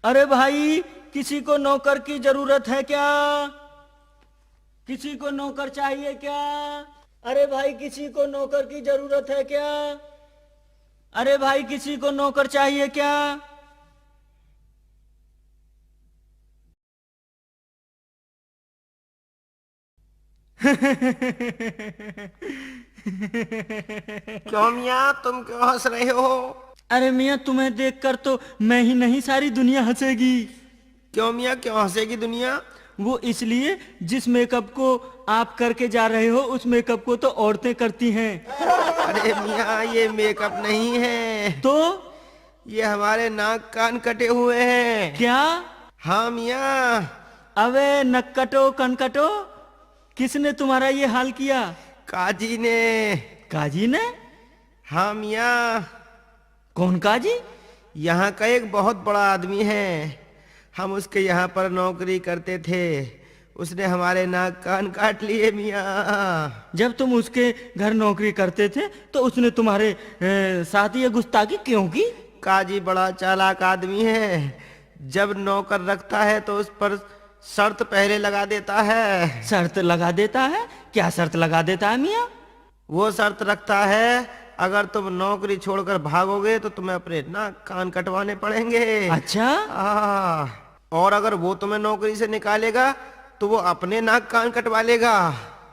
अरे भाई, किसी को नौकर की जरूरत है क्या? किसी को नौकर चाहिए क्या? अरे भाई, किसी को नौकर की जरूरत है क्या? अरे भाई, किसी को नौकर चाहिए क्या? क्यों मियाँ, तुम क्यों हंस रहे हो? अरे मियाँ, तुम्हें देखकर तो मैं ही नहीं, सारी दुनिया हंसेगी। क्यों मियाँ, क्यों हंसेगी दुनिया? वो इसलिए, जिस मेकअप को आप करके जा रहे हो उस मेकअप को तो औरतें करती हैं। अरे मियाँ, ये मेकअप नहीं है। तो ये हमारे नाक कान कटे हुए हैं। क्या? हाँ मियाँ। अबे नक्कटो कनकटो, किसने तुम्हारा ये हाल किया? काजी ने। काजी ने? हाँ मियाँ। कौन काजी? यहाँ का एक बहुत बड़ा आदमी है। हम उसके यहाँ पर नौकरी करते थे। उसने हमारे नाक कान काट लिए मियाँ। जब तुम उसके घर नौकरी करते थे तो उसने तुम्हारे साथ ये गुस्ताखी क्यों की? काजी बड़ा चालाक आदमी है। जब नौकर रखता है तो उस पर शर्त पहले लगा देता है। शर्त लगा देता है? क्या शर्त लगा देता है मियाँ? वो शर्त रखता है, अगर तुम नौकरी छोड़कर भागोगे तो तुम्हें अपने नाक कान कटवाने पड़ेंगे। अच्छा। और अगर वो तुम्हें नौकरी से निकालेगा तो वो अपने नाक कान कटवा लेगा।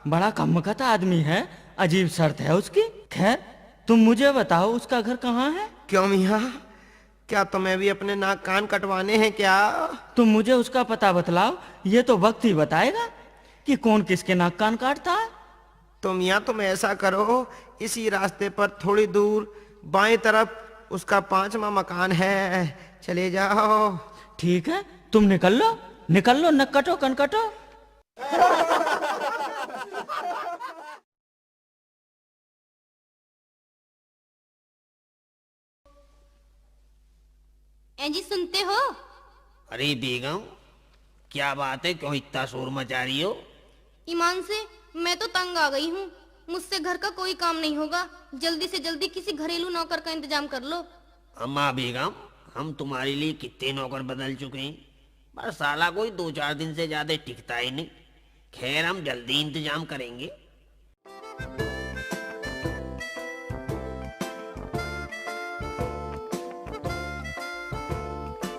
बड़ा कम्मकता आदमी है, अजीब शर्त है उसकी। खैर, तुम मुझे बताओ उसका घर कहाँ है? क्यों मियाँ, क्या तुम्हें भी अपने नाक कान कटवाने हैं क्या? तुम मुझे उसका पता बतलाओ, ये तो वक्त ही बताएगा कि कौन किसके नाक कान काटता है। तो मियाँ, तुम ऐसा करो, इसी रास्ते पर थोड़ी दूर बाएं तरफ उसका 5वां मकान है, चले जाओ। ठीक है, तुम निकल लो नक्कटो कनकटो। जी सुनते हो? अरे बेगम, क्या बात है, क्यों इतना शोर मचा रही हो? ईमान से मैं तो तंग आ गई हूँ। मुझसे घर का कोई काम नहीं होगा। जल्दी से जल्दी किसी घरेलू नौकर का इंतजाम कर लो। अम्मा बेगम, हम तुम्हारे लिए कितने नौकर बदल चुके हैं, पर साला कोई 2-4 दिन से ज्यादा टिकता ही नहीं। खैर, हम जल्दी इंतजाम करेंगे।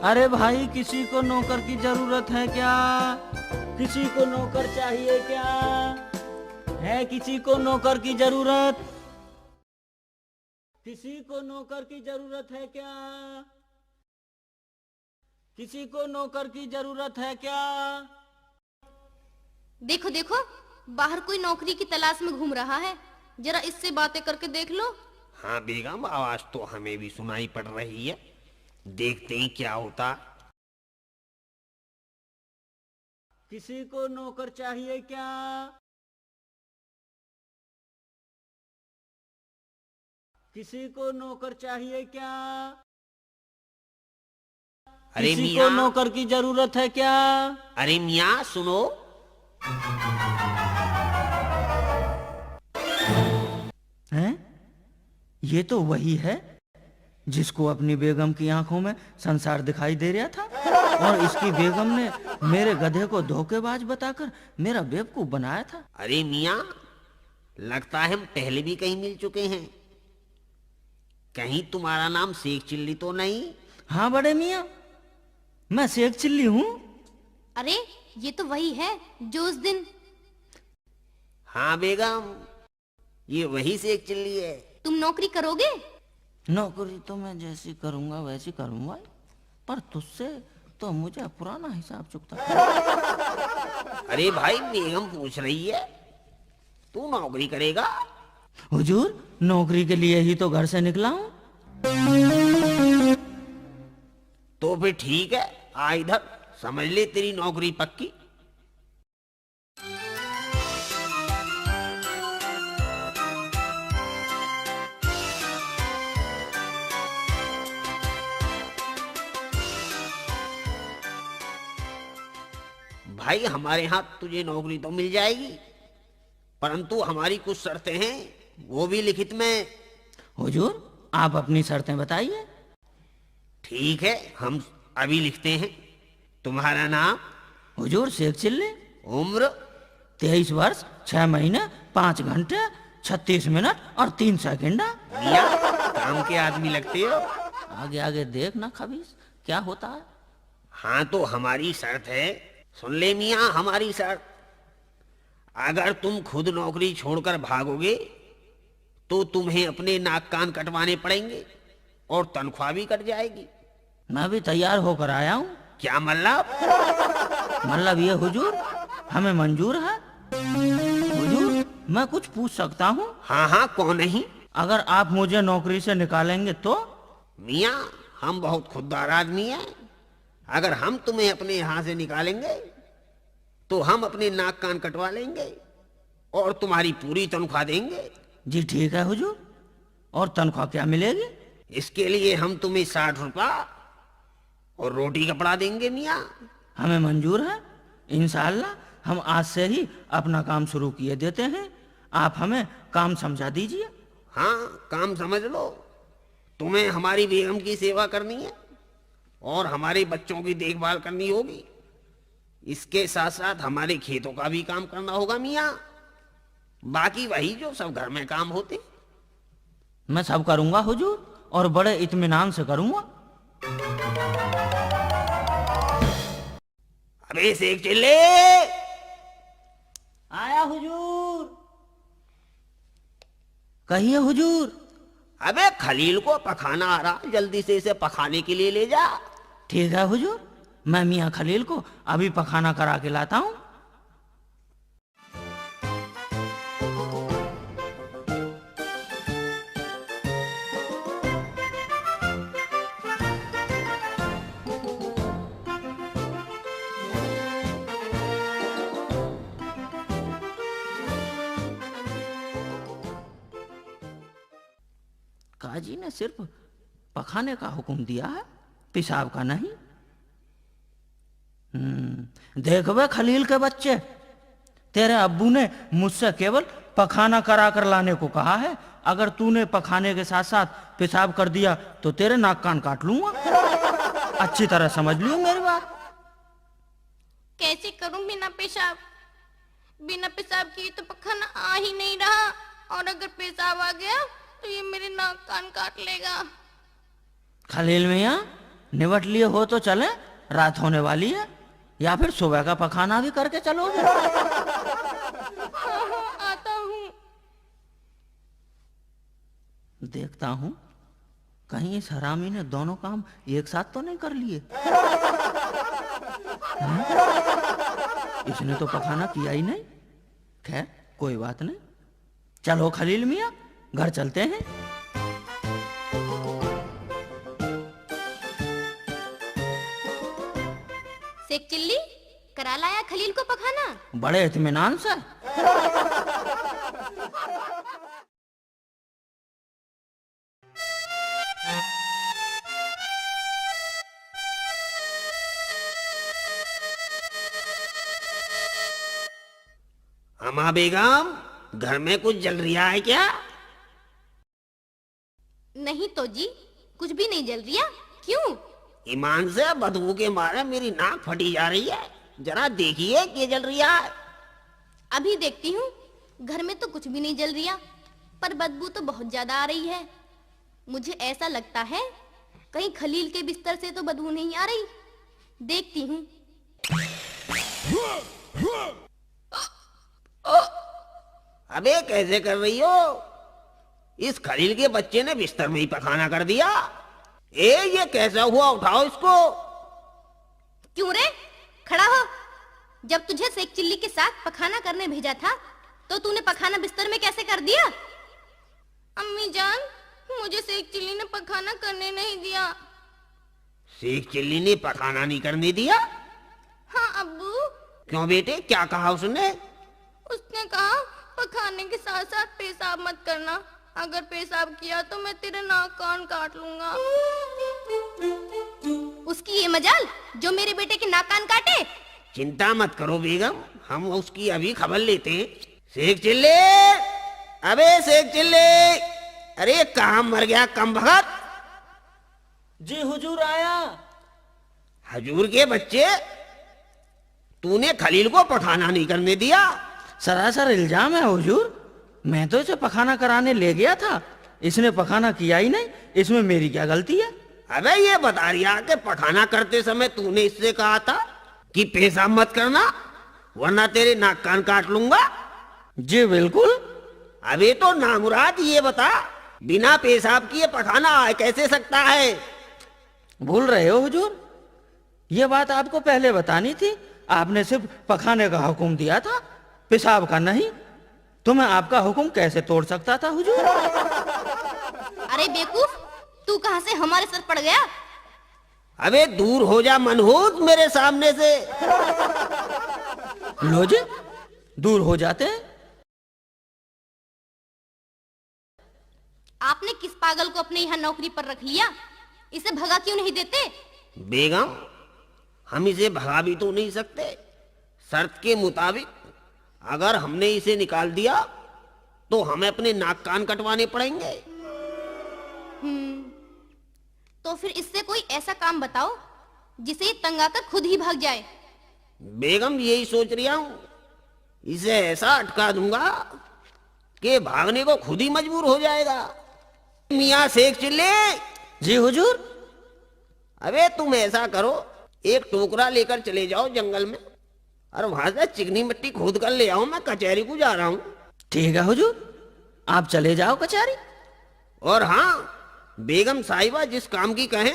अरे भाई, किसी को नौकर की जरूरत है क्या? किसी को नौकर चाहिए क्या? है किसी को नौकर की जरूरत? किसी को नौकर की जरूरत है क्या? किसी को नौकर की जरूरत है क्या? देखो देखो, बाहर कोई नौकरी की तलाश में घूम रहा है। जरा इससे बातें करके देख लो। हाँ बेगम, आवाज तो हमें भी सुनाई पड़ रही है। देखते हैं क्या होता। किसी को नौकर चाहिए क्या? किसी को नौकर चाहिए क्या? अरे किसी को मियाँ, नौकर की जरूरत है क्या? अरे मियाँ सुनो। हैं? ये तो वही है जिसको अपनी बेगम की आंखों में संसार दिखाई दे रहा था, और इसकी बेगम ने मेरे गधे को धोखेबाज बताकर मेरा बेवकूफ बनाया था। अरे मियाँ, लगता है हम पहले भी कहीं मिल चुके हैं। कहीं तुम्हारा नाम शेख चिल्ली तो नहीं? हाँ बड़े मियाँ, मैं शेख चिल्ली हूँ। अरे ये तो वही है जो उस दिन। हाँ बेगम, ये वही शेख चिल्ली है। तुम नौकरी करोगे? नौकरी तो मैं जैसी करूंगा वैसी करूंगा, पर तुझसे तो मुझे पुराना हिसाब चुकता है। अरे भाई, बेगम पूछ रही है, तू नौकरी करेगा? हुजूर, नौकरी के लिए ही तो घर से निकला हूँ। तो फिर ठीक है, आ इधर, समझ ले तेरी नौकरी पक्की। भाई, हमारे यहाँ तुझे नौकरी तो मिल जाएगी, परंतु हमारी कुछ शर्तें हैं, वो भी लिखित में। हुजूर, आप अपनी शर्तें बताइए। ठीक है, हम अभी लिखते हैं। तुम्हारा नाम? हुजूर शेख चिल्ली। उम्र? 23 वर्ष 6 महीने 5 घंटे 36 मिनट और 3 सेकंड। मियाँ, काम के आदमी लगते हो। आगे आगे देख ना खबीस क्या होता है। हाँ तो हमारी शर्त है, सुन ले मियाँ हमारी शर्त। अगर तुम खुद नौकरी छोड़कर भागोगे तो तुम्हें अपने नाक कान कटवाने पड़ेंगे और तनख्वाह भी कट जाएगी। मैं भी तैयार होकर आया हूँ। क्या मतलब? मतलब ये हुजूर हमें मंजूर है। हुजूर मैं कुछ पूछ सकता हूँ? हाँ हाँ, कौन नहीं। अगर आप मुझे नौकरी से निकालेंगे तो? मियाँ हम बहुत खुददार आदमी हैं। अगर हम तुम्हें अपने यहाँ से निकालेंगे तो हम अपने नाक कान कटवा लेंगे और तुम्हारी पूरी तनख्वाह देंगे। जी ठीक है हुजूर। और तनख्वाह क्या मिलेगी? इसके लिए हम तुम्हें 60 रुपया और रोटी कपड़ा देंगे मियाँ। हमें मंजूर है। इंशाअल्लाह हम आज से ही अपना काम शुरू किए देते हैं। आप हमें काम समझा दीजिए। हाँ काम समझ लो। तुम्हें हमारी बेगम की सेवा करनी है और हमारे बच्चों की देखभाल करनी होगी। इसके साथ साथ हमारे खेतों का भी काम करना होगा मियाँ। बाकी वही जो सब घर में काम होते। मैं सब करूंगा हुजूर और बड़े इत्मीनान से करूंगा। अबे शेख चिल्ले। आया हुजूर। कहिए हुजूर। अबे खलील को पखाना आ रहा, जल्दी से इसे पखाने के लिए ले जा। ठीक है हुजूर। मैं मियाँ खलील को अभी पखाना करा के लाता हूँ। काजी ने सिर्फ पखाने का हुक्म दिया है, पेशाब का नहीं। देख वे खलील के बच्चे, तेरे अब्बू ने मुझसे केवल पखाना करा कर लाने को कहा है। अगर तूने पखाने के साथ साथ पेशाब कर दिया तो तेरे नाक कान काट लूंगा। अच्छी तरह समझ लियो मेरी बात। कैसे करूं बिना पेशाब? बिना पेशाब किए तो पखाना आ ही नहीं रहा, और अगर पेशाब आ गया तो ये मेरे नाक कान काट लेगा। खलील मियाँ निबट लिए हो तो चले, रात होने वाली है। या फिर सुबह का पखाना भी करके चलोगे? हाँ, आता हूँ। देखता हूँ कहीं इस हरामी ने दोनों काम एक साथ तो नहीं कर लिए। इसने तो पखाना किया ही नहीं। खैर कोई बात नहीं। चलो खलील मियाँ घर चलते हैं। शेख चिल्ली करा लाया खलील को पखाना? बड़े इत्मीनान से। अम्मा बेगम, घर में कुछ जल रहा है क्या? नहीं तो जी, कुछ भी नहीं जल रिया। क्यों? ईमान से बदबू के मारे मेरी नाक फटी जा रही है। जरा देखिए क्या जल रहा है। अभी देखती हूँ। घर में तो कुछ भी नहीं जल रिया, पर बदबू तो बहुत ज्यादा आ रही है। मुझे ऐसा लगता है कहीं खलील के बिस्तर से तो बदबू नहीं आ रही। देखती हूँ। अबे कैसे कर रही हो? इस खलील के बच्चे ने बिस्तर में ही पखाना कर दिया। ये कैसा हुआ? उठाओ इसको। क्यों रे? खड़ा हो। जब तुझे शेख चिल्ली के साथ पखाना करने भेजा था तो तूने पखाना बिस्तर में कैसे कर दिया? अम्मी जान, मुझे शेख चिल्ली ने पखाना करने नहीं दिया। शेख चिल्ली ने पखाना नहीं करने दिया? हाँ अब्बू। क्यों बेटे, क्या कहा उसने? उसने कहा पखाने के साथ साथ पेशाब मत करना। अगर पेशाब किया तो मैं तेरे नाक कान काट लूंगा। उसकी ये मजाल जो मेरे बेटे के नाक कान काटे। चिंता मत करो बेगम, हम उसकी अभी खबर लेते हैं। शेख चिल्ले, अबे शेख चिल्ले, अरे कहाँ मर गया कम भगत? जी हुजूर आया। हजूर के बच्चे, तूने खलील को पखाना नहीं करने दिया। सरासर इल्जाम है हुजूर। मैं तो इसे पखाना कराने ले गया था, इसने पखाना किया ही नहीं। इसमें मेरी क्या गलती है? अबे ये बता रिया कि पखाना करते समय तूने इससे कहा था कि पेशाब मत करना, वरना तेरे नाक कान काट लूंगा। जी बिल्कुल। अबे तो नामुराद ये बता, बिना पेशाब किए पखाना आ कैसे सकता है? भूल रहे हो हुजूर, ये बात आपको पहले बतानी थी। आपने सिर्फ पखाने का हुक्म दिया था, पेशाब का नहीं। तो मैं आपका हुक्म कैसे तोड़ सकता था हुजूर? अरे बेवकूफ, तू कहाँ से हमारे सर पड़ गया? अबे दूर हो जा मनहूस मेरे सामने से। लो जी, दूर हो जाते हैं। आपने किस पागल को अपने यहाँ नौकरी पर रख लिया? इसे भगा क्यों नहीं देते? बेगम, हम इसे भगा भी तो नहीं सकते। शर्त के मुताबिक अगर हमने इसे निकाल दिया तो हमें अपने नाक कान कटवाने पड़ेंगे। तो फिर इससे कोई ऐसा काम बताओ जिसे ये तंग आकर खुद ही भाग जाए। बेगम, यही सोच रहा हूं, इसे ऐसा अटका दूंगा कि भागने को खुद ही मजबूर हो जाएगा। मियाँ शेख चिल्ले। जी हुजूर। अबे तुम ऐसा करो, एक टोकरा लेकर चले जाओ जंगल में और वहां से चिकनी मिट्टी खोद कर ले आओ। मैं कचहरी को जा रहा हूँ। ठीक है हुजूर, आप चले जाओ कचहरी। और हाँ, बेगम साहिबा जिस काम की कहें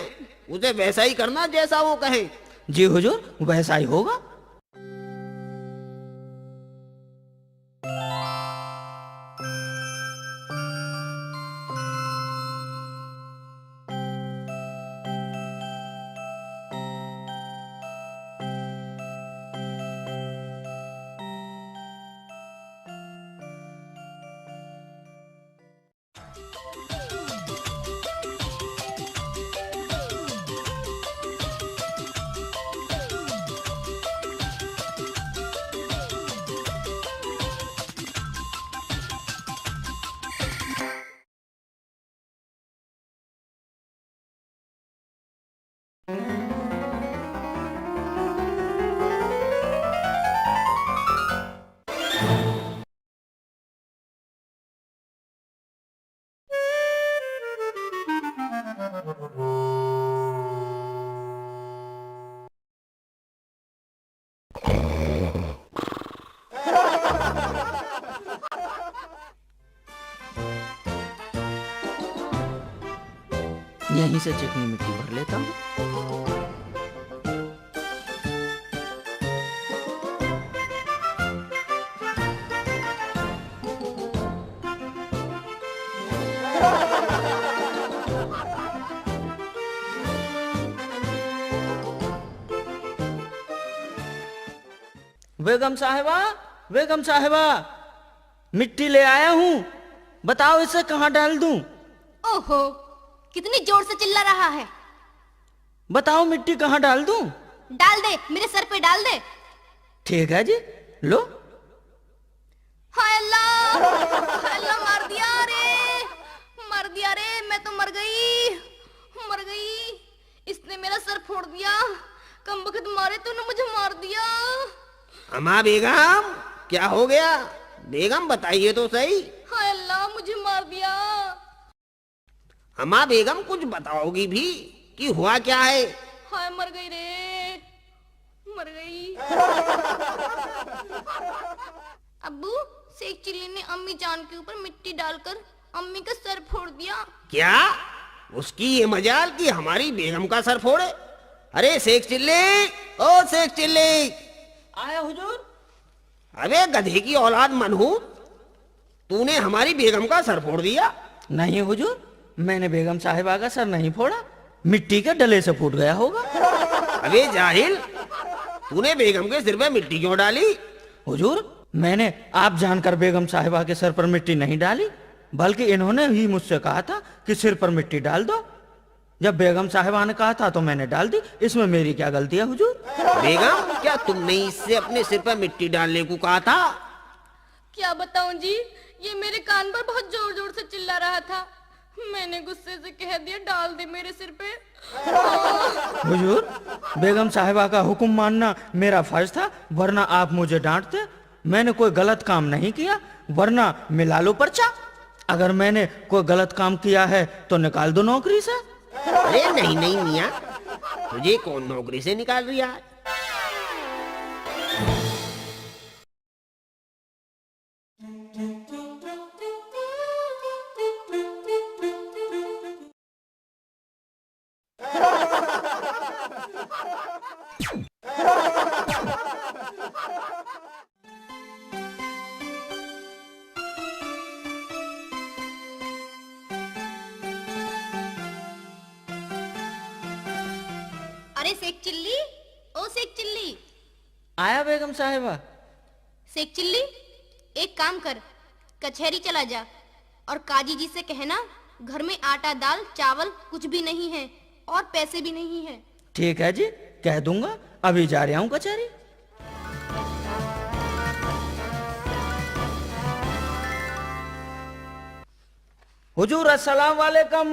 उसे वैसा ही करना जैसा वो कहें। जी हुजूर, वैसा ही होगा। यहीं से चिकनी मिट्टी भर लेता हूँ। बेगम साहिबा, बेगम साहिबा, मिट्टी ले आया हूँ। बताओ इसे कहाँ डाल दूं? ओहो, कितनी जोर से चिल्ला रहा है। बताओ मिट्टी कहाँ डाल दूं? डाल दे, मेरे सर पे डाल दे। ठीक है जी, लो। हाय अल्लाह, हाय अल्लाह, मार दिया रे, मार दिया रे, मैं तो मर गई, मर गई। इसने मेरा सर फोड़ दिया। कमबख्त मारे तूने मुझे मार दिया। अम्मा बेगम, क्या हो गया? बेगम बताइए तो सही। हाय अल्लाह, मुझे मार दिया। अम्मा बेगम, कुछ बताओगी भी कि हुआ क्या है? हाय मर गई रे, मर गई। अब्बू, शेख चिल्ली ने अम्मी जान के ऊपर मिट्टी डालकर अम्मी का सर फोड़ दिया। क्या? उसकी ये मजाल कि हमारी बेगम का सर फोड़े? अरे शेख चिल्ली, ओ शेख चिल्ली। आया हुजूर। अबे गधे की औलाद मनहूस, तूने हमारी बेगम का सर फोड़ दिया। नहीं हुजूर, मैंने बेगम साहिबा का सर नहीं फोड़ा, मिट्टी के डले से फूट गया होगा। अबे जाहिल, तूने बेगम के सिर पे मिट्टी क्यों डाली? हुजूर, मैंने आप जानकर बेगम साहिबा के सर पर मिट्टी नहीं डाली, बल्कि इन्होंने ही मुझसे कहा था कि सिर पर मिट्टी डाल दो। जब बेगम साहिबा ने कहा था तो मैंने डाल दी। इसमें मेरी क्या गलती है हुजूर? बेगम, क्या तुमने इससे अपने सिर पर मिट्टी डालने को कहा था? क्या बताऊं जी, ये मेरे कान पर बहुत जोर जोर से चिल्ला रहा था। मैंने गुस्से से कह दिया डाल दे मेरे सिर पे। हुजूर, बेगम साहिबा का हुक्म मानना मेरा फर्ज था, वरना आप मुझे डांटते। मैंने कोई गलत काम नहीं किया, वरना मिला लो पर्चा। अगर मैंने कोई गलत काम किया है तो निकाल दो नौकरी से। अरे नहीं नहीं मियाँ, तुझे कौन नौकरी से निकाल रहा है? अरे शेख चिल्ली, ओ शेख चिल्ली, आया बेगम साहिबा। शेख चिल्ली, एक काम कर, कचहरी चला जा और काजी जी से कहना घर में आटा दाल चावल कुछ भी नहीं है और पैसे भी नहीं है। ठीक है जी, कह दूंगा। अभी जा रहा हूँ कचहरी। हुजूर अस्सलाम वालेकुम।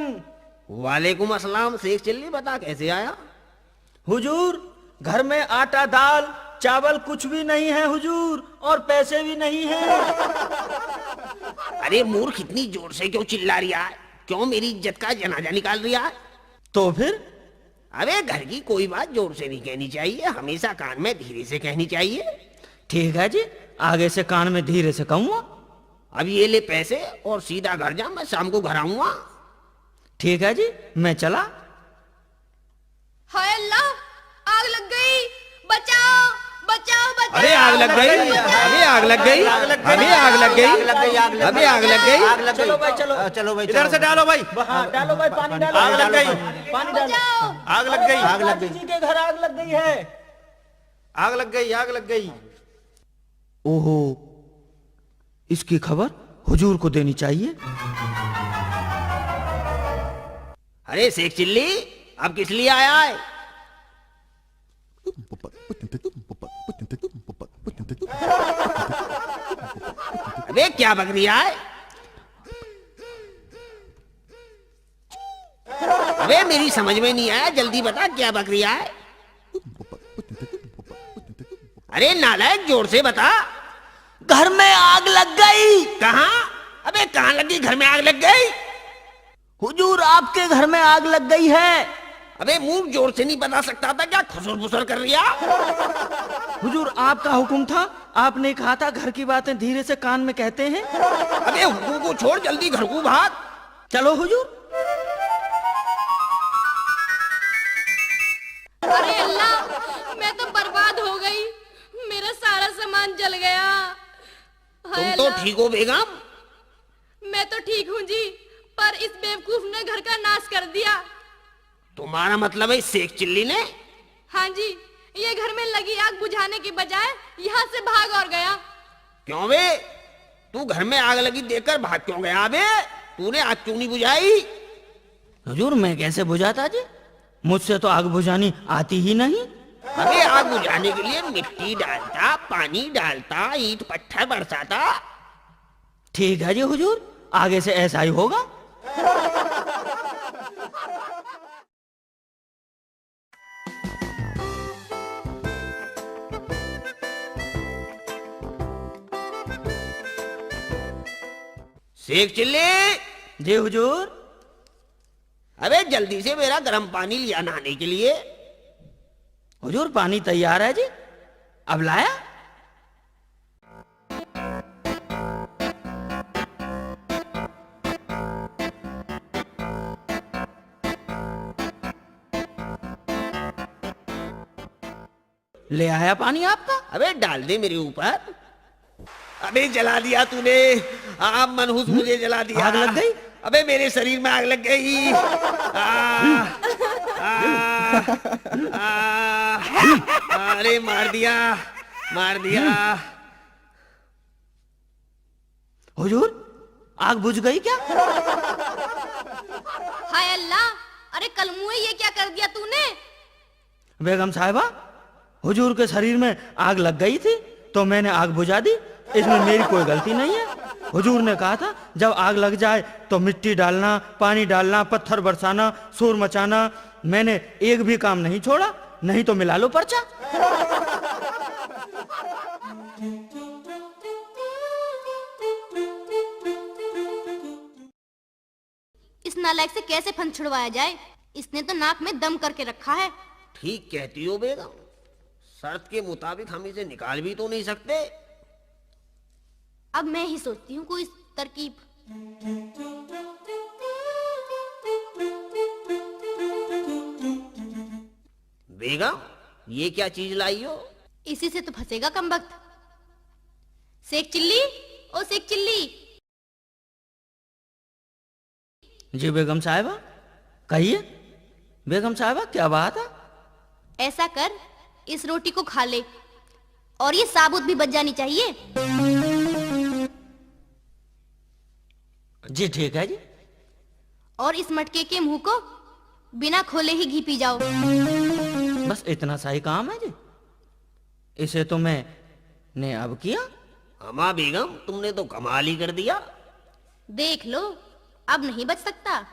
वालेकुम अस्सलाम। शेख चिल्ली, बता कैसे आया? हुजूर, घर में आटा दाल चावल कुछ भी नहीं है हुजूर, और पैसे भी नहीं है। अरे मूर्ख, इतनी जोर से क्यों चिल्ला रहा है? क्यों मेरी इज्जत का जनाजा निकाल रहा है? तो फिर? अबे घर की कोई बात जोर से नहीं कहनी चाहिए, हमेशा कान में धीरे से कहनी चाहिए। ठीक है जी, आगे से कान में धीरे से कहूँगा। अब ये ले पैसे और सीधा घर जा, मैं शाम को घर आऊंगा। ठीक है जी, मैं चला। हाय अल्लाह, आग लग गई, बचाओ बचाओ बचाओ। अरे आग लग गई, अरे आग लग गई, अरे आग लग गई, अरे आग लग गई। चलो भाई, चलो चलो भाई, इधर से डालो भाई। हाँ, डालो भाई, पानी डालो। आग लग गई, पानी डालो। बचाओ। आग लग गई, आग लग काजी गई, जी के घर आग लग गई है। आग लग गई, आग लग गई। ओहो, इसकी खबर हुजूर को देनी चाहिए। अरे शेख चिल्ली, अब किस लिए आया है? अबे क्या बक रहा है? अबे मेरी समझ में नहीं आया, जल्दी बता क्या बक रहा है? अरे नालायक, जोर से बता। घर में आग लग गई। कहाँ? अबे कहाँ लगी? घर में आग लग गई? हुजूर, आपके घर में आग लग गई है। अबे मुंह जोर से नहीं बता सकता था क्या? खुसर फुसर कर रिया। हुजूर, आपका हुक्म था, आपने कहा था घर की बातें धीरे से कान में कहते हैं। अबे हुक्म को छोड़, जल्दी घर को भाग। चलो हुजूर। अरे अल्लाह, मैं तो बर्बाद हो गई, मेरा सारा सामान जल गया। हाय तुम तो अल्लाह, ठीक हो बेगम? मैं तो ठीक हूँ जी, पर इस बेवकूफ ने घर का नाश कर दिया। तुम्हारा मतलब है शेख चिल्ली ने? हाँ जी, ये घर में लगी आग बुझाने की बजाय यहाँ से भाग और गया। क्यों बे? तू घर में आग लगी देखकर भाग क्यों गया बे? तूने आग क्यों नहीं बुझाई? हुजूर, मैं कैसे बुझाता जी? मुझसे तो आग बुझानी आती ही नहीं। अबे आग बुझाने के लिए मिट्टी डालता, पानी डालता, ईंट पत्थर बरसाता। ठीक है जी हुजूर, आगे से ऐसा ही होगा। शेख चिल्ली, जी हुजूर। अबे जल्दी से मेरा गर्म पानी लिया नहाने के लिए। हुजूर, पानी तैयार है जी, अब लाया। ले आया पानी आपका। अबे डाल दे मेरे ऊपर। अबे जला दिया तूने, आप मनहूस मुझे जला दिया। आग लग गई? अबे मेरे शरीर में आग लग गई। अरे मार दिया, मार दिया। हुजूर, आग बुझ गई क्या? हाय अल्लाह, अरे कलमुए, ये क्या कर दिया तूने? बेगम साहिबा, हुजूर के शरीर में आग लग गई थी तो मैंने आग बुझा दी, इसमें मेरी कोई गलती नहीं है। हुजूर ने कहा था जब आग लग जाए तो मिट्टी डालना, पानी डालना, पत्थर बरसाना, शोर मचाना, मैंने एक भी काम नहीं छोड़ा, नहीं तो मिला लो पर्चा। इस नालायक से कैसे फन छुड़वाया जाए? इसने तो नाक में दम करके रखा है। ठीक कहती हो बेगम, शर्त के मुताबिक हम इसे निकाल भी तो नहीं सकते। अब मैं ही सोचती हूँ कोई तरकीब। बेगम, ये क्या चीज लाई हो? इसी से तो फंसेगा कमबख्त। सेक चिल्ली, ओ सेक चिल्ली। जी बेगम साहिबा, कहिए। बेगम साहिबा क्या बात है? ऐसा कर, इस रोटी को खा ले और ये साबुत भी बच जानी चाहिए। जी ठीक है जी। और इस मटके के मुंह को बिना खोले ही घी पी जाओ। बस इतना सा ही काम है जी। इसे तो मैंने अब किया। अम्मा बेगम, तुमने तो कमाल ही कर दिया। देख लो, अब नहीं बच सकता।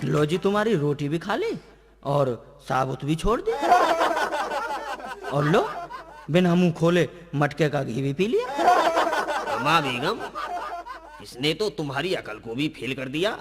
लो जी, तुम्हारी रोटी भी खा ली और साबुत भी छोड़ दी। और लो, बिना मुंह खोले मटके का घी भी पी लिया। अम्मा बेगम, इसने तो तुम्हारी अकल को भी फेल कर दिया।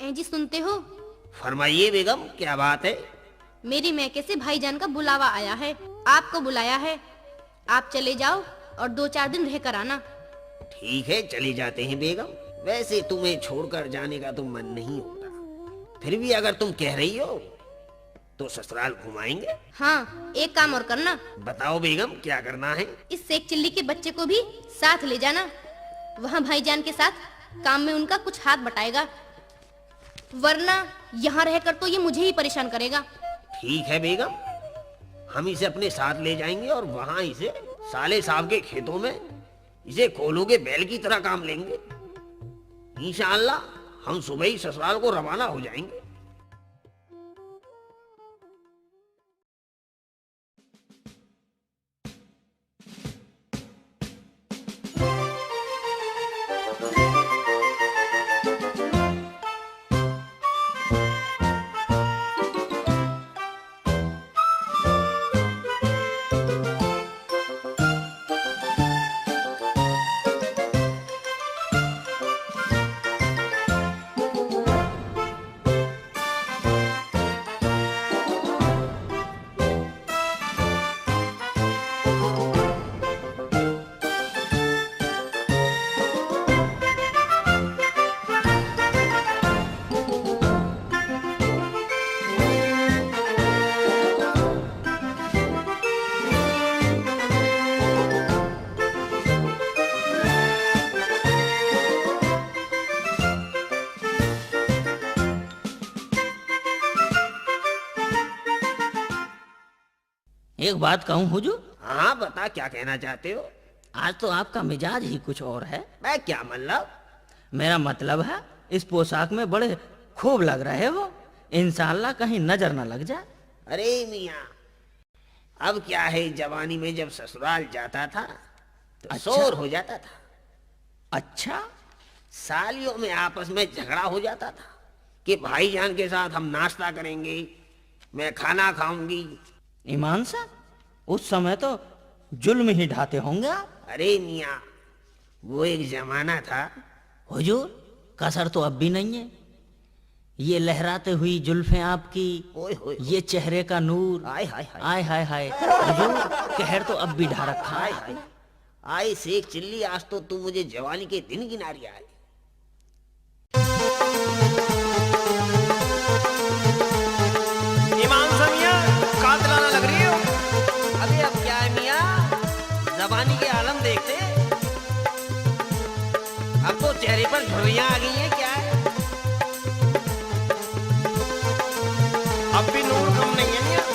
जी सुनते हो? फरमाइए बेगम, क्या बात है? मेरी मैके से भाईजान का बुलावा आया है, आपको बुलाया है। आप चले जाओ और 2-4 दिन रह कर आना। ठीक है, चले जाते हैं बेगम। वैसे तुम्हें छोड़कर जाने का तो मन नहीं होता, फिर भी अगर तुम कह रही हो तो ससुराल घुमाएंगे। हाँ, एक काम और करना। बताओ बेगम, क्या करना है? इस शेख चिल्ली के बच्चे को भी साथ ले जाना। वहाँ भाईजान के साथ काम में उनका कुछ हाथ बटाएगा, वरना यहाँ रहकर तो ये मुझे ही परेशान करेगा। ठीक है बेगम, हम इसे अपने साथ ले जाएंगे और वहाँ इसे साले साहब के खेतों में इसे कोलों के बैल की तरह काम लेंगे। इंशाअल्लाह हम सुबह ही ससुराल को रवाना हो जाएंगे। एक बात कहूँ हुजूर? हाँ बता, क्या कहना चाहते हो? आज तो आपका मिजाज ही कुछ और है। मैं क्या मतलब? मेरा मतलब है इस पोशाक में बड़े खूब लग रहे हो। इंशाल्लाह कहीं नजर न लग जाए। अरे मियाँ, अब क्या है, जवानी में जब ससुराल जाता था तो अच्छा। शोर हो जाता था। अच्छा, सालियों में आपस में झगड़ा हो जाता था कि भाईजान के साथ हम नाश्ता करेंगे, मैं खाना खाऊंगी। ईमान से उस समय तो जुल्म ही ढाते होंगे आप। अरे मियाँ, वो एक जमाना था। हुजूर, कसर तो अब भी नहीं है। ये लहराते हुई जुल्फें आपकी, ओए होए, ये चेहरे का नूर, आय हाय हाय, आय हाय हाय। हुजूर, कहर तो अब भी ढा रखा हाय है। हाय, आय शेख चिल्ली, आज तो तू मुझे जवानी के दिन गिना रही है। ईमान से मियाँ कातिलाना लग रही हो। अबे अब क्या है मियाँ, जबानी के आलम देखते, अब तो चेहरे पर झुर्रियां आ गई हैं। क्या है? अब भी नूर कम नहीं है मियाँ।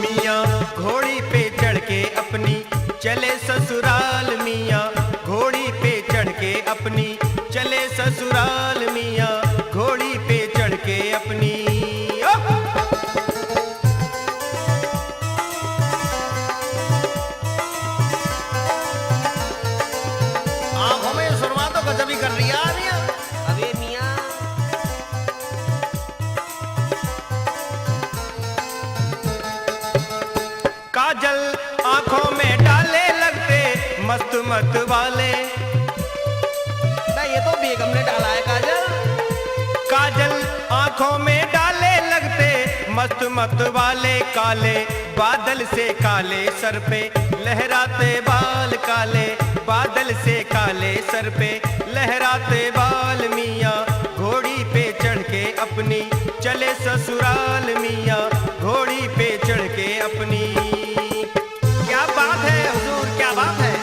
मियाँ घोड़ी पे चढ़ के अपनी चले ससुराल, मियाँ घोड़ी पे चढ़ के अपनी चले ससुराल, मियाँ घोड़ी पे चढ़ के अपनी। आंखों में सुरमा तो गजब ही कर रही है मियाँ। अबे मियाँ, काजल आंखों में डाले लगते मस्त मत वाले। ये तो बेगम ने डाला है काजल। काजल आंखों में डाले लगते मस्त मत वाले, काले बादल से काले सर पे लहराते बाल, काले बादल से काले सर पे लहराते बाल, मियाँ घोड़ी पे चढ़ के अपनी चले ससुराल, मियाँ घोड़ी पे चढ़ के अपनी। क्या बात है हुजूर, क्या बात है।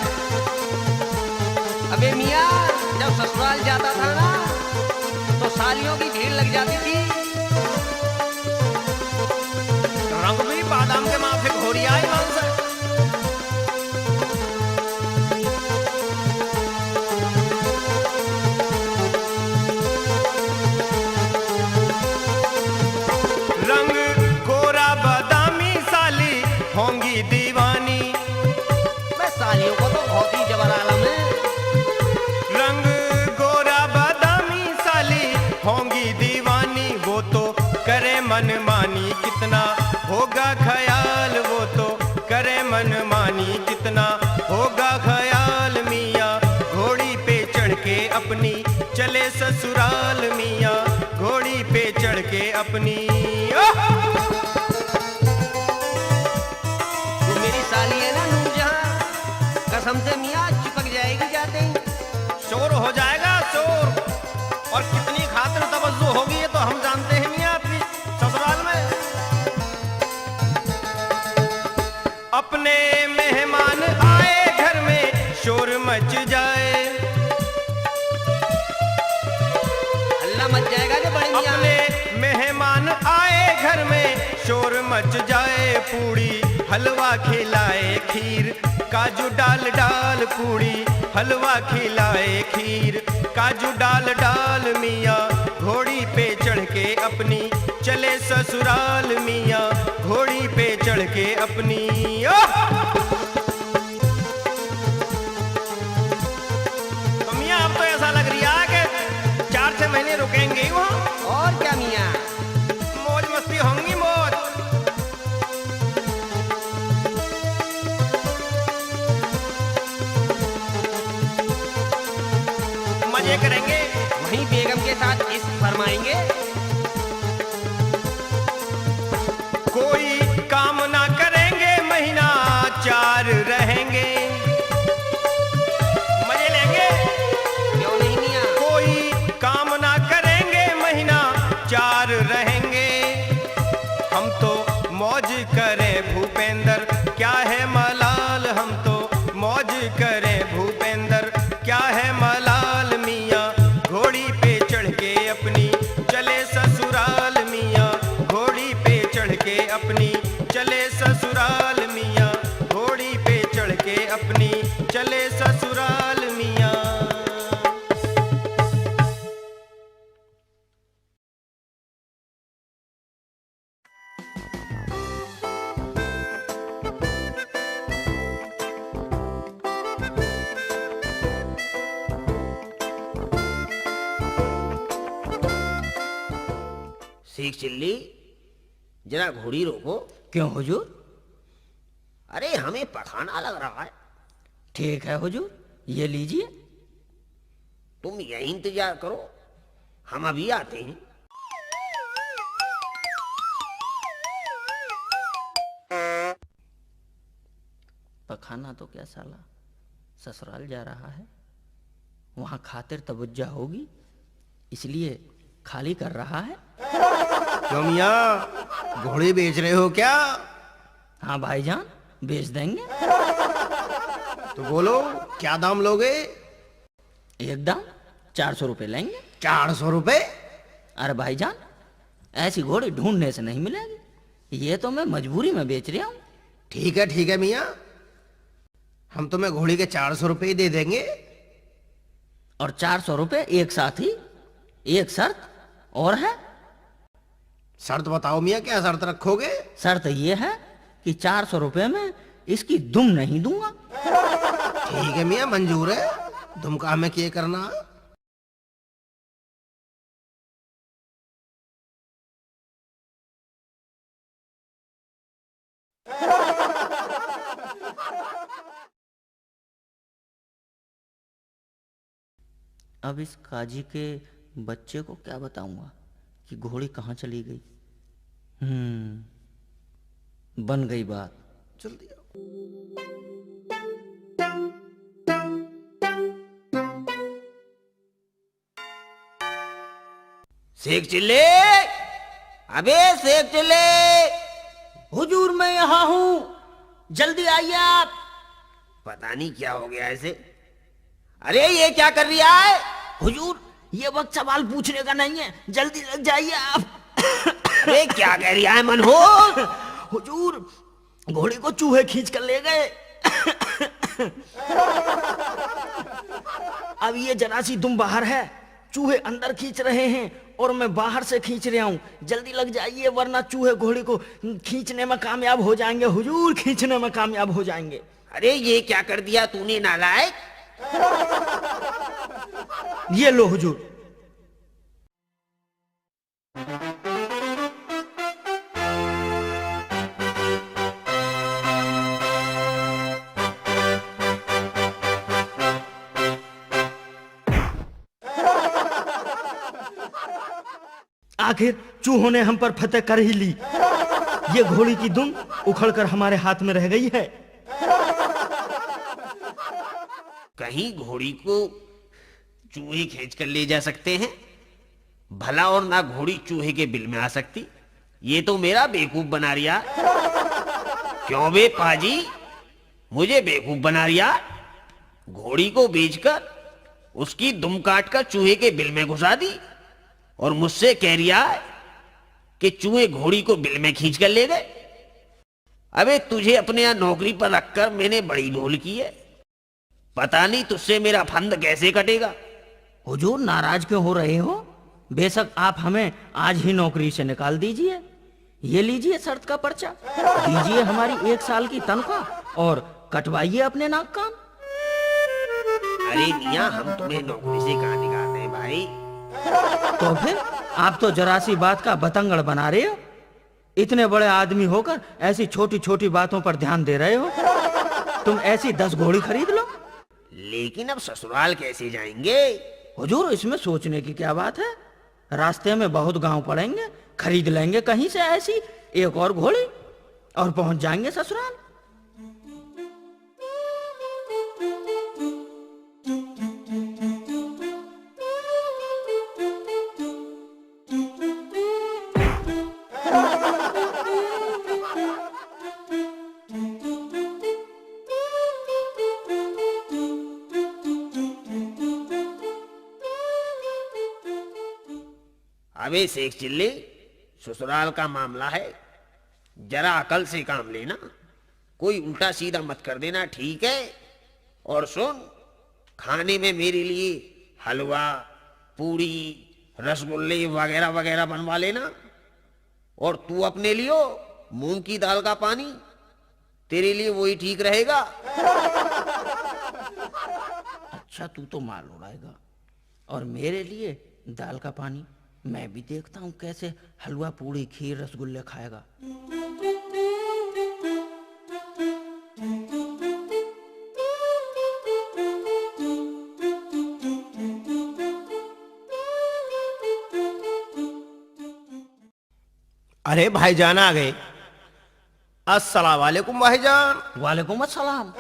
अबे मियाँ, जब ससुराल जाता था ना तो सालियों की भीड़ लग जाती थी। रंग भी बादाम के माफिक हो रही है ईमान से। रंग गोरा बादामी साली होंगी दीवानी। मैं सालियों को तो बहुत ही जबर आलम है। रंग गोरा बादामी साली होंगी दीवानी, वो तो करे मनमानी कितना होगा ख्याल, वो तो करे मनमानी कितना होगा ख्याल, मियाँ घोड़ी पे चढ़ के अपनी चले ससुराल, मियाँ घोड़ी पे चढ़ के अपनी। तू मेरी साली है ना नूरजहां, कसम से मियाँ चिपक जाएगी जाते ही। शोर हो जाएगा शोर, और कितनी खातिर तवज्जो होगी ये तो हम जानते हैं मियाँ अपनी ससुराल में। अपने मेहमान आए घर में शोर मच जाए, अल्लाह मच जाएगा जो बड़े मियाँ। अपने मेहमान आए घर में शोर मच जाए, पूड़ी हलवा खिलाए खीर काजू डाल डाल, पूड़ी हलवा खिलाए खीर काजू डाल डाल, मियाँ घोड़ी पे चढ़ के अपनी चले ससुराल, मियाँ घोड़ी पे चढ़ के अपनी। तो मियाँ अब तो ऐसा लग रही है कि 4-6 महीने रुकेंगे ही वहाँ। और क्या मियाँ, मौज मस्ती होंगी मौज। मजे करेंगे। वहीं बेगम के साथ इश्क फरमाएंगे। कोई काम ना करेंगे, महीना 4 रहेंगे, मजे लेंगे। क्यों नहीं मियाँ? कोई काम ना करेंगे, महीना 4 रहेंगे, हम तो मौज करें भूपेंद्र, क्या है मलाल, हम तो मौज करें भूपेंद्र, क्या है मलाल, मियाँ घोड़ी पे चढ़ के अपनी चले ससुराल, शेख चिल्ली, जरा घोड़ी रोको। क्यों हुजूर? अरे हमें पखाना लग रहा है। ठीक है हुजूर, ये लीजिए। तुम यही इंतजार करो, हम अभी आते हैं। पखाना तो क्या साला ससुराल जा रहा है, वहां खातिर तवज्जो होगी, इसलिए खाली कर रहा है। क्यों मियाँ, घोड़े बेच रहे हो क्या? हाँ भाईजान, बेच देंगे। तो बोलो, क्या दाम लोगे? एकदम 400 रुपये लेंगे। 400 रुपए? अरे भाईजान, ऐसी घोड़ी ढूंढने से नहीं मिलेगी, ये तो मैं मजबूरी में बेच रहा हूँ। ठीक है मियाँ, हम तुम्हें घोड़ी के 400 रुपए ही दे देंगे। और 400 रुपये एक साथ ही। एक शर्त और है। शर्त बताओ मियाँ, क्या शर्त रखोगे? शर्त ये है कि 400 रुपये में इसकी दुम नहीं दूंगा। ठीक है मियाँ, मंजूर है। तुम का हमें क्या करना? अब इस काजी के बच्चे को क्या बताऊंगा कि घोड़ी कहाँ चली गई। बन गई बात। जल्दी आओ। शेख चिल्ले, अबे शेख चिल्ले। हुजूर मैं यहाँ हूँ, जल्दी आइए आप। पता नहीं क्या हो गया ऐसे। अरे ये क्या कर रही है? हुजूर ये वक्त सवाल पूछने का नहीं है, जल्दी लग जाइए आप। अरे क्या कह रही है मनहूस? हुजूर घोड़ी को चूहे खींच कर ले गए। अब ये जरा सी दुम बाहर है, चूहे अंदर खींच रहे हैं और मैं बाहर से खींच रहा हूँ। जल्दी लग जाइए वरना चूहे घोड़ी को खींचने में कामयाब हो जाएंगे। हुजूर खींचने में कामयाब हो जाएंगे। अरे ये क्या कर दिया तूने नालायक? ये लो हुजूर। आखिर चूहों ने हम पर फतेह कर ही ली। ये घोड़ी की दुम उखड़कर हमारे हाथ में रह गई है। कहीं घोड़ी को चूहे खींच कर ले जा सकते हैं? भला और ना घोड़ी चूहे के बिल में आ सकती। ये तो मेरा बेवकूफ बना रिया। क्यों बे पाजी, मुझे बेवकूफ बना रिया? घोड़ी को बेचकर उसकी दुम काट कर चूहे के बिल में घुसा दी और मुझसे कह रिया है कि चूहे घोड़ी को बिल में खींच कर ले गए। अबे तुझे अपने यहां नौकरी पर रखकर मैंने बड़ी भूल की है। पता नहीं तुझसे मेरा फंद कैसे कटेगा। हुजूर नाराज क्यों हो रहे हो? बेशक आप हमें आज ही नौकरी से निकाल दीजिए। ये लीजिए शर्त का पर्चा, दीजिए हमारी 1 साल की तनख्वाह और कटवाइए अपने नाक कान। अरे मियां, हम तुम्हें नौकरी से कहां निकालते हैं भाई? तो फिर आप तो जरा सी बात का बतंगड़ बना रहे हो। इतने बड़े आदमी होकर ऐसी छोटी छोटी बातों पर ध्यान दे रहे हो। तुम ऐसी 10 घोड़ी खरीद लो। लेकिन अब ससुराल कैसे जाएंगे? हुजूर इसमें सोचने की क्या बात है, रास्ते में बहुत गांव पड़ेंगे, खरीद लेंगे कहीं से ऐसी 1 और घोड़ी और पहुंच जाएंगे ससुराल। अबे शेख चिल्ली, ससुराल का मामला है, जरा अकल से काम लेना। कोई उल्टा सीधा मत कर देना, ठीक है? और सुन, खाने में मेरे लिए हलवा, पूड़ी, रसगुल्ले वगैरह वगैरह बनवा लेना। और तू अपने लिए मूंग की दाल का पानी, तेरे लिए वही ठीक रहेगा। अच्छा तू तो माल उड़ाएगा और मेरे लिए दाल का पानी। मैं भी देखता हूँ कैसे हलवा पूड़ी खीर रसगुल्ले खाएगा। अरे भाईजान आ गए। अस्सलाम वालेकुम भाईजान। वालेकुम अस्सलाम।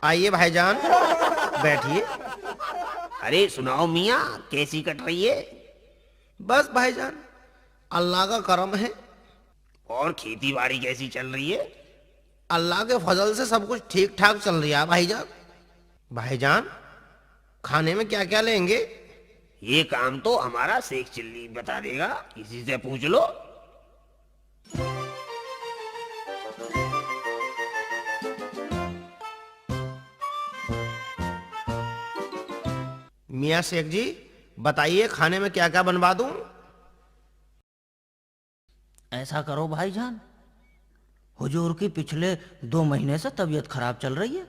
आइए भाईजान, बैठिए। अरे सुनाओ मियाँ, कैसी कट रही है? बस भाईजान, अल्लाह का करम है। और खेती बाड़ी कैसी चल रही है? अल्लाह के फजल से सब कुछ ठीक ठाक चल रही है भाईजान। भाईजान, खाने में क्या क्या लेंगे? ये काम तो हमारा शेख चिल्ली बता देगा, किसी से पूछ लो। मियाँ शेख जी, बताइए खाने में क्या क्या बनवा दूं? ऐसा करो भाईजान, हुजूर की पिछले 2 महीने से तबीयत खराब चल रही है।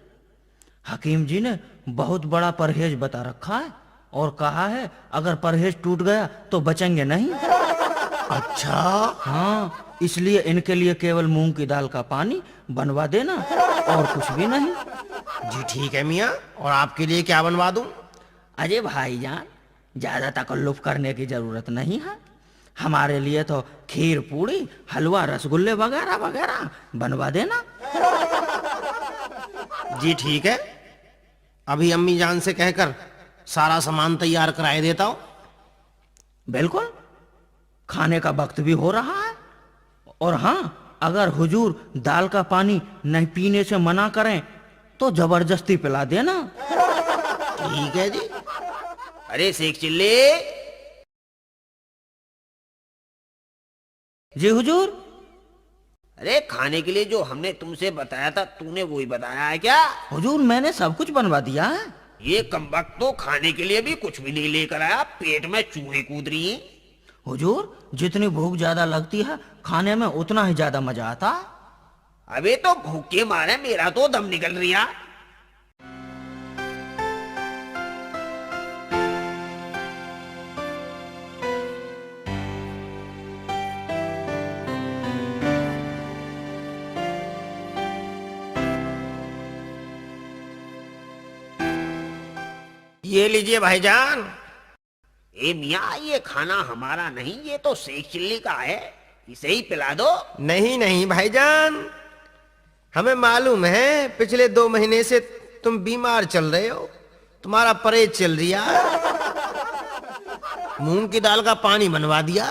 हकीम जी ने बहुत बड़ा परहेज बता रखा है और कहा है अगर परहेज टूट गया तो बचेंगे नहीं। अच्छा। हाँ, इसलिए इनके लिए केवल मूंग की दाल का पानी बनवा देना और कुछ भी नहीं। जी ठीक है मियाँ, और आपके लिए क्या बनवा दूं? अजय भाईजान, ज्यादा तकल्लुफ करने की जरूरत नहीं है। हमारे लिए तो खीर पूड़ी हलवा रसगुल्ले वगैरह वगैरह बनवा देना। जी ठीक है, अभी अम्मी जान से कहकर सारा सामान तैयार कराए देता हूँ। बिल्कुल, खाने का वक्त भी हो रहा है। और हाँ, अगर हुजूर दाल का पानी नहीं पीने से मना करें तो जबरदस्ती पिला देना। ठीक है जी। अरे शेख चिल्ली। जी हुजूर। अरे खाने के लिए जो हमने तुमसे बताया था, तूने वही बताया है क्या? हुजूर, मैंने सब कुछ बनवा दिया है। ये कमबख्त तो खाने के लिए भी कुछ भी नहीं लेकर आया, पेट में चूहे कूद रही हैं। हुजूर, जितनी भूख ज्यादा लगती है खाने में उतना ही ज्यादा मजा आता है। अबे तो भूख के मारे मेरा तो दम निकल रहा। ये लीजिए भाईजान। ए मियाँ, ये खाना हमारा नहीं, ये तो शेख चिल्ली का है, इसे ही पिला दो। नहीं नहीं भाईजान, हमें मालूम है पिछले 2 महीने से तुम बीमार चल रहे हो, तुम्हारा परहेज चल रहा है। मूंग की दाल का पानी बनवा दिया,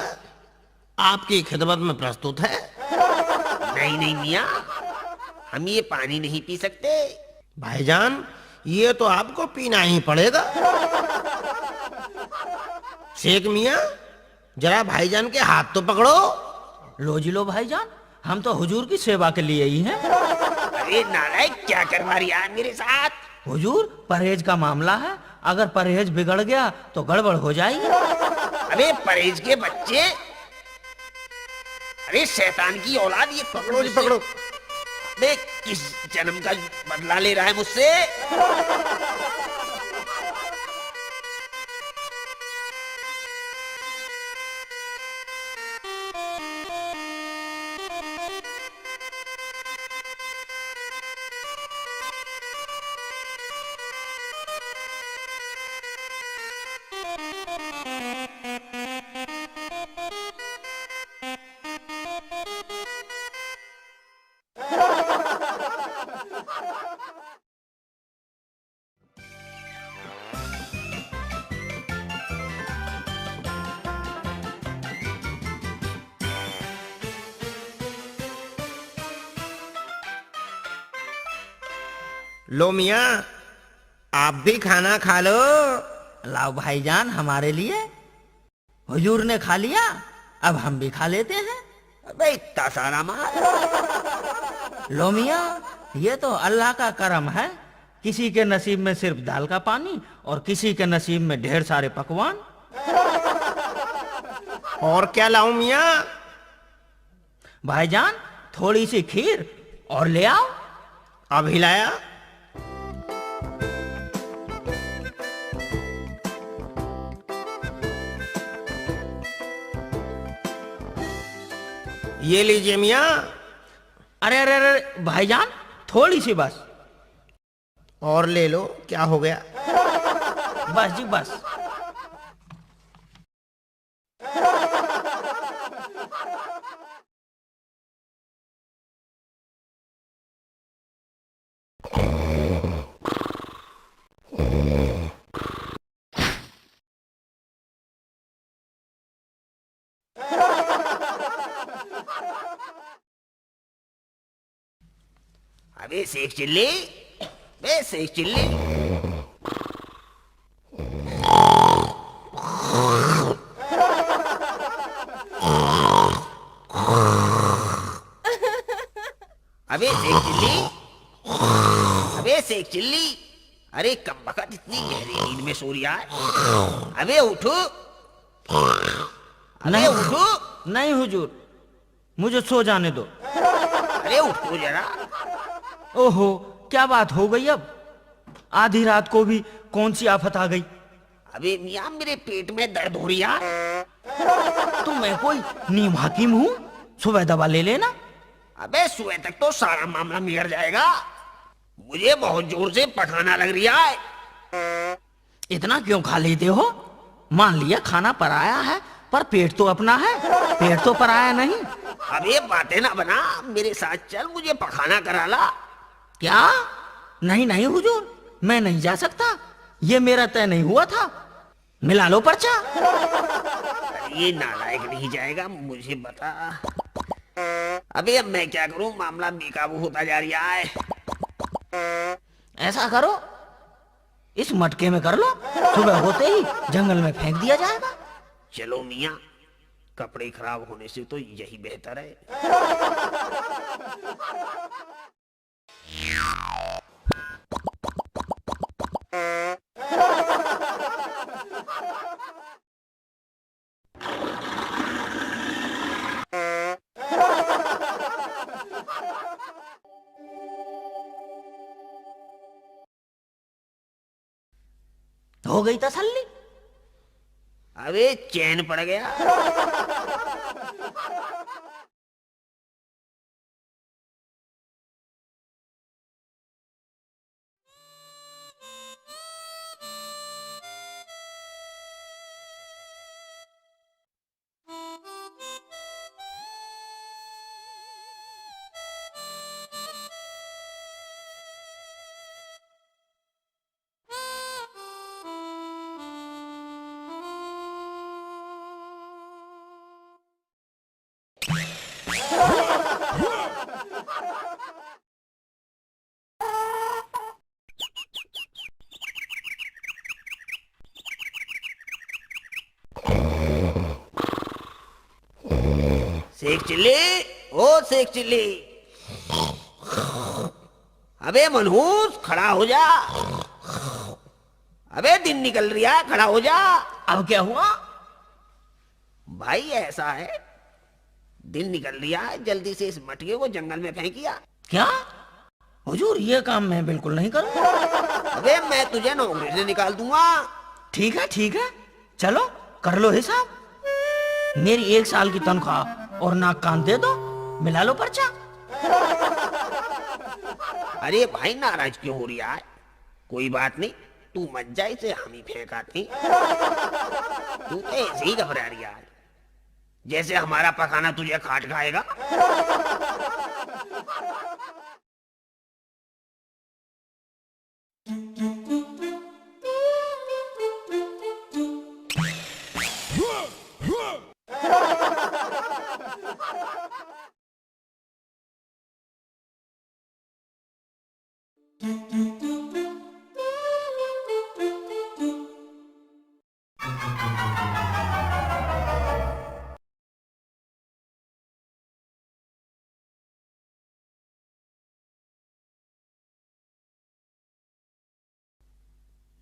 आपकी खिदमत में प्रस्तुत है। नहीं नहीं मियाँ, हम ये पानी नहीं पी सकते। भाईजान, ये तो आपको पीना ही पड़ेगा। शेख मियाँ, जरा भाईजान के हाथ तो पकड़ो। लो जी लो भाईजान, हम तो हुजूर की सेवा के लिए ही हैं। अरे नालायक, क्या करवा रही है मेरे साथ? हुजूर, परहेज का मामला है, अगर परहेज बिगड़ गया तो गड़बड़ हो जाएगी। अरे परहेज के बच्चे, अरे शैतान की औलाद, ये पकड़ो जी पकड़ो। अबे किस जन्म का बदला ले रहा है मुझसे? लो मियाँ, आप भी खाना खा लो। लाओ भाईजान, हमारे लिए। हुजूर ने खा लिया, अब हम भी खा लेते हैं। अबे इतना सारा माल। लो मियाँ, ये तो अल्लाह का करम है, किसी के नसीब में सिर्फ दाल का पानी और किसी के नसीब में ढेर सारे पकवान। और क्या लाऊं मियाँ? भाईजान, थोड़ी सी खीर और ले आओ। अभी लाया। ये लीजिए मियाँ। अरे अरे अरे भाईजान, थोड़ी सी बस। और ले लो, क्या हो गया? बस जी बस। अबे शेख चिल्ली, बे शेख चिल्ली। अबे शेख चिल्ली, अबे शेख चिल्ली, अरे कम बखत इतनी गहरी नींद में सो रहा है। अबे उठो, अबे नहीं उठो। नहीं हुजूर, मुझे सो जाने दो। अरे उठो जरा। ओहो, क्या बात हो गई अब? आधी रात को भी कौन सी आफत आ गई? अबे मियाँ मेरे पेट में दर्द हो रहा है। तो मैं कोई नीम हकीम हूँ? सुबह दवा ले लेना। अबे सुबह तक तो सारा मामला बिगड़ जाएगा। मुझे बहुत जोर से पखाना लग रहा है। इतना क्यों खा लेते हो? मान लिया खाना पराया है, पर पेट तो अपना है, पेट तो पराया नहीं। अब ये बातें ना बना, मेरे साथ चल, मुझे पखाना करा ला। क्या? नहीं नहीं हुजूर, मैं नहीं जा सकता, ये मेरा तय नहीं हुआ था। मिला लो पर्चा। ये नालायक नहीं जाएगा, मुझे बता। अबे अब मैं क्या करूं, मामला बेकाबू होता जा रहा है। ऐसा करो, इस मटके में कर लो, सुबह होते ही जंगल में फेंक दिया जाएगा। चलो मियाँ, कपड़े खराब होने से तो यही बेहतर है। हो गई तसल्ली? अबे चैन पड़ गया। शेख चिल्ली, ओ शेख चिल्ली, अबे मनहूस खड़ा हो जा। अबे दिन निकल रहा है, खड़ा हो जा। अब क्या हुआ? भाई ऐसा है, दिन निकल रहा है, जल्दी से इस मटके को जंगल में फेंकिया। क्या? हुजूर, ये काम मैं बिल्कुल नहीं करूंगा। अबे मैं तुझे नौकरी से निकाल दूंगा। ठीक है, चलो कर लो हिसाब। मेरी 1 साल की तनख्वाह और नाक कान दे दो, मिला लो पर्चा। अरे भाई नाराज क्यों हो रहा है? कोई बात नहीं, तू मत जा, इसे हम ही फेंक आते। तू तो ऐसे ही घबरा रहा है, जैसे हमारा पखाना तुझे खाट खाएगा।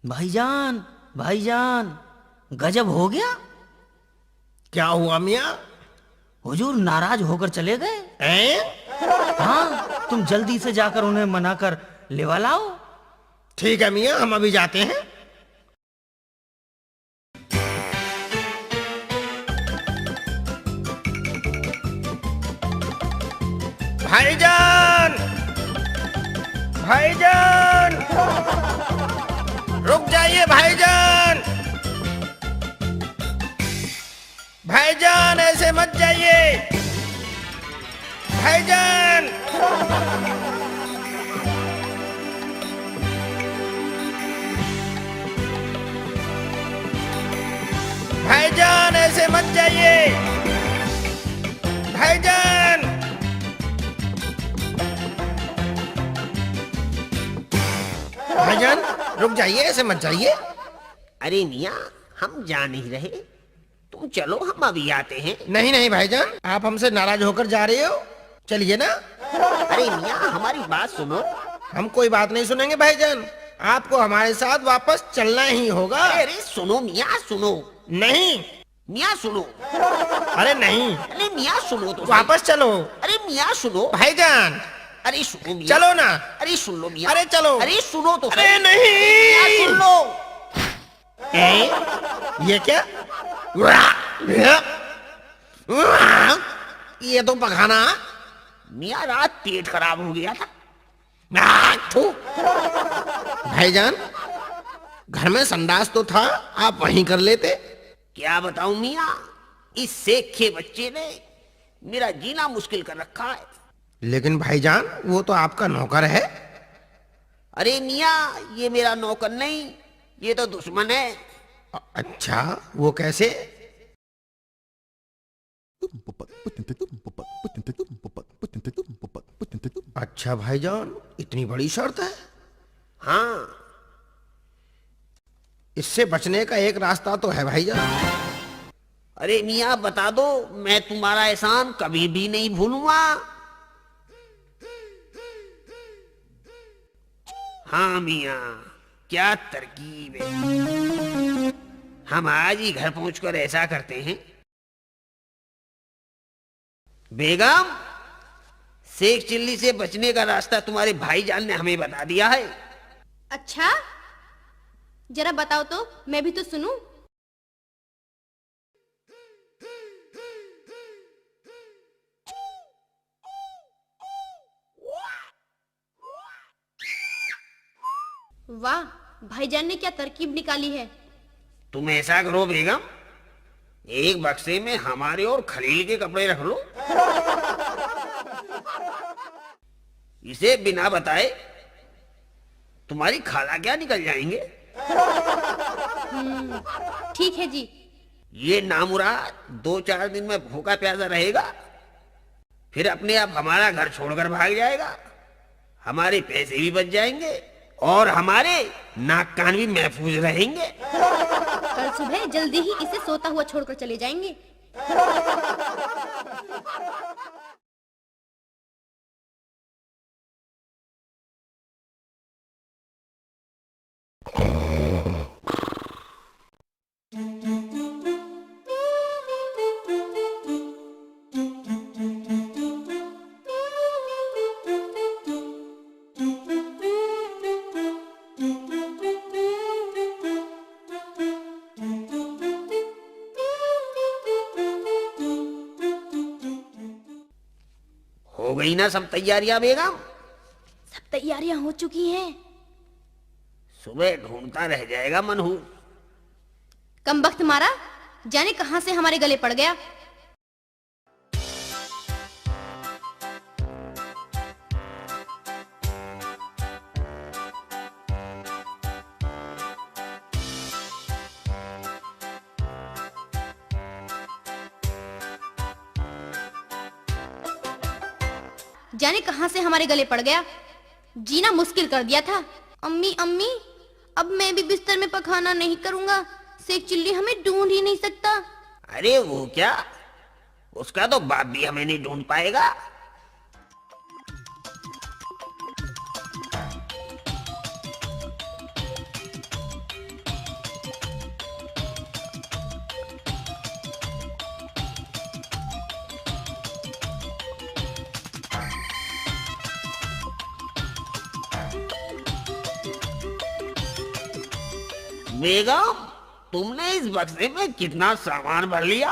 भाईजान, भाईजान, गजब हो गया। क्या हुआ मियाँ? हुजूर नाराज होकर चले गए। हैं? हाँ, तुम जल्दी से जाकर उन्हें मनाकर लेवा लाओ। ठीक है मियाँ, हम अभी जाते हैं। भाईजान, भाईजान, रुक जाइए भाईजान, भाईजान ऐसे मत जाइए, भाईजान। भाईजान ऐसे मत जाइए, भाईजान। भाईजान रुक जाइए, ऐसे मत जाइए। अरे मियाँ, हम जा नहीं रहे, तुम चलो, हम अभी आते हैं। नहीं नहीं भाईजान, आप हमसे नाराज होकर जा रहे हो, चलिए ना। अरे मियाँ, हमारी बात सुनो। हम कोई बात नहीं सुनेंगे भाईजान, आपको हमारे साथ वापस चलना ही होगा। अरे सुनो मियाँ, सुनो। नहीं मियाँ सुनो। अरे नहीं, अरे मियाँ सुनो तो। वापस चलो। अरे मियाँ सुनो। भाईजान अरे सुनो मियाँ। चलो ना। अरे सुन लो मियाँ। अरे चलो। अरे सुनो तो। अरे मियाँ नहीं, सुन लो। ये क्या? ये तो पखाना। मियाँ रात पेट खराब हो गया था। थू। भाईजान घर में संडास तो था, आप वहीं कर लेते। क्या बताऊं मियाँ, इस शेख के बच्चे ने मेरा जीना मुश्किल कर रखा है। लेकिन भाईजान वो तो आपका नौकर है। अरे मियाँ, ये मेरा नौकर नहीं, ये तो दुश्मन है। अच्छा, वो कैसे? अच्छा भाईजान, इतनी बड़ी शर्त है। हाँ, इससे बचने का एक रास्ता तो है भाईजान। अरे मियाँ बता दो, मैं तुम्हारा एहसान कभी भी नहीं भूलूंगा। हाँ मियाँ, क्या तरकीब है। हम आज ही घर पहुंचकर ऐसा करते हैं। बेगम, शेख चिल्ली से बचने का रास्ता तुम्हारे भाईजान ने हमें बता दिया है। अच्छा, जरा बताओ तो, मैं भी तो सुनूं। वाह, भाईजान ने क्या तरकीब निकाली है। तुम ऐसा करो बेगम, एक बक्से में हमारे और खलील के कपड़े रख लो। इसे बिना बताए तुम्हारी खाला क्या निकल जाएंगे। ठीक है जी। ये नामुराद 2-4 दिन में भूखा प्यासा रहेगा, फिर अपने आप हमारा घर छोड़कर भाग जाएगा। हमारे पैसे भी बच जाएंगे और हमारे नाक कान भी महफूज रहेंगे। कल सुबह जल्दी ही इसे सोता हुआ छोड़कर चले जाएंगे। हो गई ना सब तैयारियां बेगम? सब तैयारियां हो चुकी हैं। सुबह ढूंढता रह जाएगा मनहूस। कम वक्त मारा, जाने कहां से हमारे गले पड़ गया। जाने कहां से हमारे गले पड़ गया, जीना मुश्किल कर दिया था। अम्मी अम्मी, अब मैं भी बिस्तर में पखाना नहीं करूंगा, शेख चिल्ली हमें ढूंढ ही नहीं सकता। अरे वो क्या, उसका तो बाप भी हमें नहीं ढूंढ पाएगा। बेगम, तुमने इस बक्से में कितना सामान भर लिया?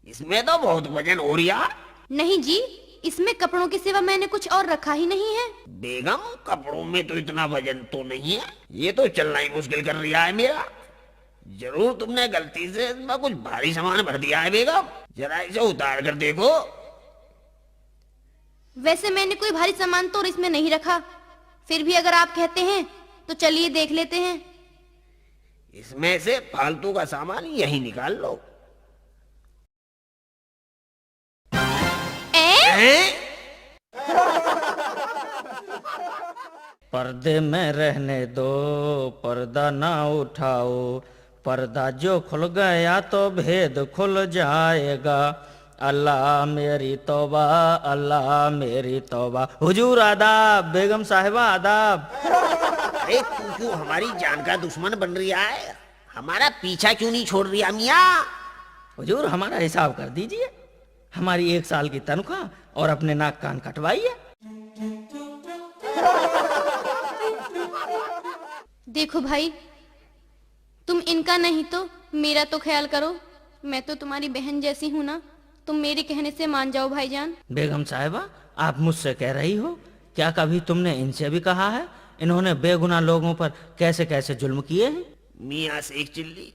इसमें तो बहुत वजन हो रहा। नहीं जी, इसमें कपड़ों की सिवा मैंने कुछ और रखा ही नहीं है। बेगम, कपड़ों में तो इतना वजन तो नहीं है, ये तो चलना ही मुश्किल कर दिया है मेरा। जरूर तुमने गलती से इसमें कुछ भारी सामान भर दिया है बेगम, जरा इसे उतार कर देखो। वैसे मैंने कोई भारी सामान तो इसमें नहीं रखा, फिर भी अगर आप कहते हैं तो चलिए देख लेते हैं। इसमें से फालतू का सामान यही निकाल लो। पर्दे में रहने दो, पर्दा ना उठाओ, पर्दा जो खुल गया तो भेद खुल जाएगा। अल्लाह मेरी तौबा, अल्लाह मेरी तौबा। हुजूर आदाब, बेगम साहिबा आदाब। अरे तू क्यों हमारी जान का दुश्मन बन रहा है? हमारा पीछा क्यों नहीं छोड़ रहा मियाँ? हुजूर हमारा हिसाब कर दीजिए, हमारी 1 साल की तनख्वाह और अपने नाक कान कटवाइए। देखो भाई, तुम इनका नहीं तो मेरा तो ख्याल करो। मैं तो तुम्हारी बहन जैसी हूँ ना, तुम मेरे कहने से मान जाओ भाईजान। बेगम साहिबा, आप मुझसे कह रही हो, क्या कभी तुमने इनसे भी कहा है इन्होंने बेगुनाह लोगों पर कैसे कैसे जुल्म किए हैं? मियाँ शेख चिल्ली,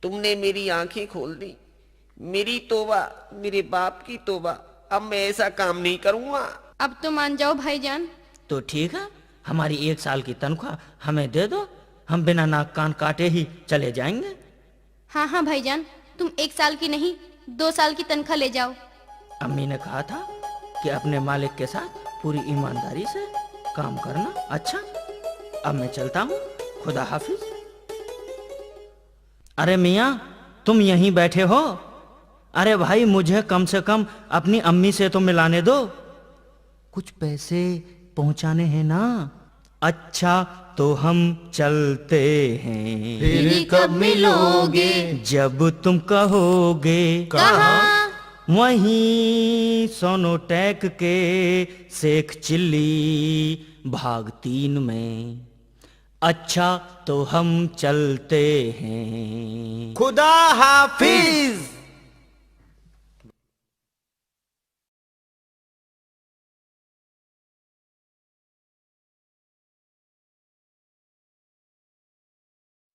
तुमने मेरी आंखें खोल दी। मेरी तौबा, मेरे बाप की तौबा, अब मैं ऐसा काम नहीं करूँगा। अब तो मान जाओ भाईजान। तो ठीक है, हमारी 1 साल की तनख्वाह हमें दे दो, हम बिना नाक कान काटे ही चले जाएंगे। हाँ हाँ भाईजान, तुम 1 साल की नहीं 2 साल की तनख्वाह ले जाओ। अम्मी ने कहा था कि अपने मालिक के साथ पूरी ईमानदारी से काम करना। अच्छा, अब मैं चलता हूँ, खुदा हाफिज। अरे मियाँ, तुम यहीं बैठे हो? अरे भाई, मुझे कम से कम अपनी अम्मी से तो मिलाने दो, कुछ पैसे पहुंचाने हैं ना। अच्छा तो हम चलते हैं, फिर कब मिलोगे? जब तुम कहोगे। कहाँ? वहीं सोनोटेक के शेख चिल्ली भाग 3 में। अच्छा तो हम चलते हैं। खुदा हाफिज।